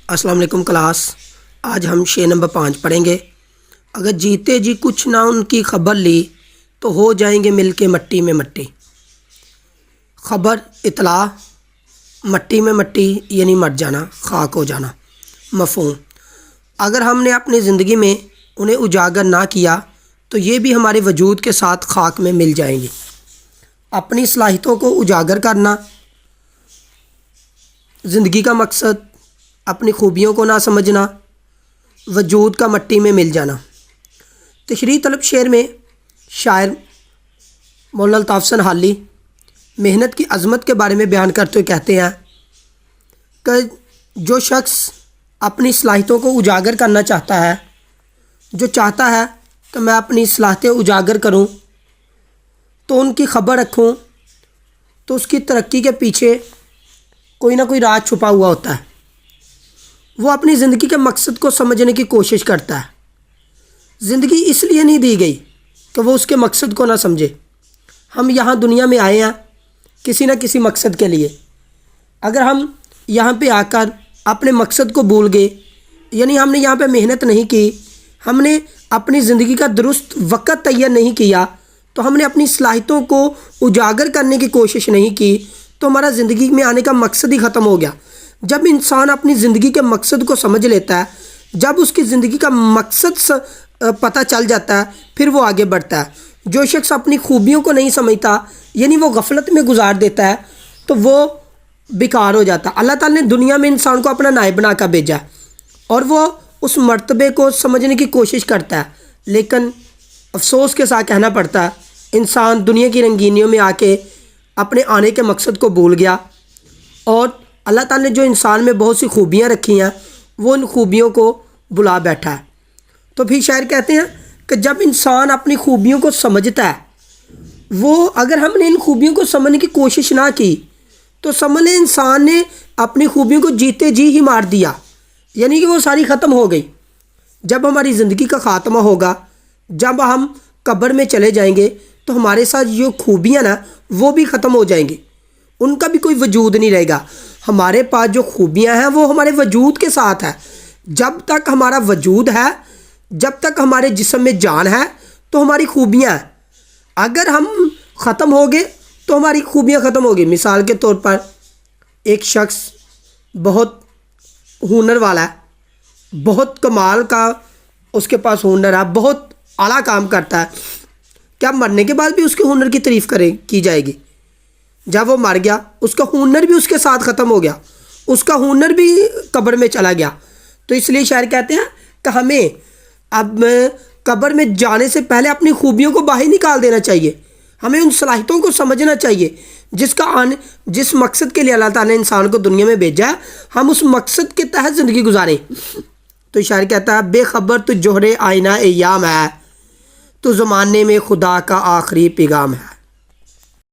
السلام علیکم کلاس، آج ہم شعر نمبر 5 پڑھیں گے۔ اگر جیتے جی کچھ نہ ان کی خبر لی تو ہو جائیں گے مل کے مٹی میں مٹی۔ خبر، اطلاع، مٹی میں مٹی یعنی مر جانا، خاک ہو جانا۔ مفہوم، اگر ہم نے اپنی زندگی میں انہیں اجاگر نہ کیا تو یہ بھی ہمارے وجود کے ساتھ خاک میں مل جائیں گی۔ اپنی صلاحیتوں کو اجاگر کرنا، زندگی کا مقصد، اپنی خوبیوں کو نہ سمجھنا، وجود کا مٹی میں مل جانا۔ تشریح طلب شعر میں شاعر مولانا الطاف حسن حالی محنت کی عظمت کے بارے میں بیان کرتے ہوئے کہتے ہیں کہ جو شخص اپنی صلاحیتوں کو اجاگر کرنا چاہتا ہے، جو چاہتا ہے کہ میں اپنی صلاحیتیں اجاگر کروں تو ان کی خبر رکھوں، تو اس کی ترقی کے پیچھے کوئی نہ کوئی راز چھپا ہوا ہوتا ہے۔ وہ اپنی زندگی کے مقصد کو سمجھنے کی کوشش کرتا ہے۔ زندگی اس لیے نہیں دی گئی کہ وہ اس کے مقصد کو نہ سمجھے۔ ہم یہاں دنیا میں آئے ہیں کسی نہ کسی مقصد کے لیے۔ اگر ہم یہاں پہ آ کر اپنے مقصد کو بھول گئے، یعنی ہم نے یہاں پہ محنت نہیں کی، ہم نے اپنی زندگی کا درست وقت تیار نہیں کیا، تو ہم نے اپنی صلاحیتوں کو اجاگر کرنے کی کوشش نہیں کی، تو ہمارا زندگی میں آنے کا مقصد ہی ختم ہو گیا۔ جب انسان اپنی زندگی کے مقصد کو سمجھ لیتا ہے، جب اس کی زندگی کا مقصد پتہ چل جاتا ہے، پھر وہ آگے بڑھتا ہے۔ جو شخص اپنی خوبیوں کو نہیں سمجھتا، یعنی وہ غفلت میں گزار دیتا ہے، تو وہ بیکار ہو جاتا ہے۔ اللہ تعالیٰ نے دنیا میں انسان کو اپنا نائب بنا کر بھیجا اور وہ اس مرتبے کو سمجھنے کی کوشش کرتا ہے، لیکن افسوس کے ساتھ کہنا پڑتا ہے انسان دنیا کی رنگینیوں میں آ کے اپنے آنے کے مقصد کو بھول گیا، اور اللہ تعالیٰ نے جو انسان میں بہت سی خوبیاں رکھی ہیں وہ ان خوبیوں کو بلا بیٹھا ہے۔ تو پھر شاعر کہتے ہیں کہ جب انسان اپنی خوبیوں کو سمجھتا ہے، وہ اگر ہم نے ان خوبیوں کو سمجھنے کی کوشش نہ کی تو سمجھ لیں انسان نے اپنی خوبیوں کو جیتے جی ہی مار دیا، یعنی کہ وہ ساری ختم ہو گئی۔ جب ہماری زندگی کا خاتمہ ہوگا، جب ہم قبر میں چلے جائیں گے، تو ہمارے ساتھ جو خوبیاں نا وہ بھی ختم ہو جائیں گی، ان کا بھی کوئی وجود نہیں رہے گا۔ ہمارے پاس جو خوبیاں ہیں وہ ہمارے وجود کے ساتھ ہے۔ جب تک ہمارا وجود ہے، جب تک ہمارے جسم میں جان ہے، تو ہماری خوبیاں ہیں۔ اگر ہم ختم ہو گئے تو ہماری خوبیاں ختم ہو گئی۔ مثال کے طور پر ایک شخص بہت ہنر والا ہے، بہت کمال کا اس کے پاس ہنر ہے، بہت اعلیٰ کام کرتا ہے، کیا مرنے کے بعد بھی اس کے ہنر کی تعریف کی جائے گی؟ جب وہ مر گیا، اس کا ہنر بھی اس کے ساتھ ختم ہو گیا، اس کا ہنر بھی قبر میں چلا گیا۔ تو اس لیے شاعر کہتے ہیں کہ ہمیں اب قبر میں جانے سے پہلے اپنی خوبیوں کو باہر نکال دینا چاہیے۔ ہمیں ان صلاحیتوں کو سمجھنا چاہیے جس مقصد کے لیے اللہ تعالیٰ نے انسان کو دنیا میں بھیجا ہے، ہم اس مقصد کے تحت زندگی گزاریں۔ تو شاعر کہتا ہے بے خبر تو جوہر آئینہ ایام ہے، تو زمانے میں خدا کا آخری پیغام ہے۔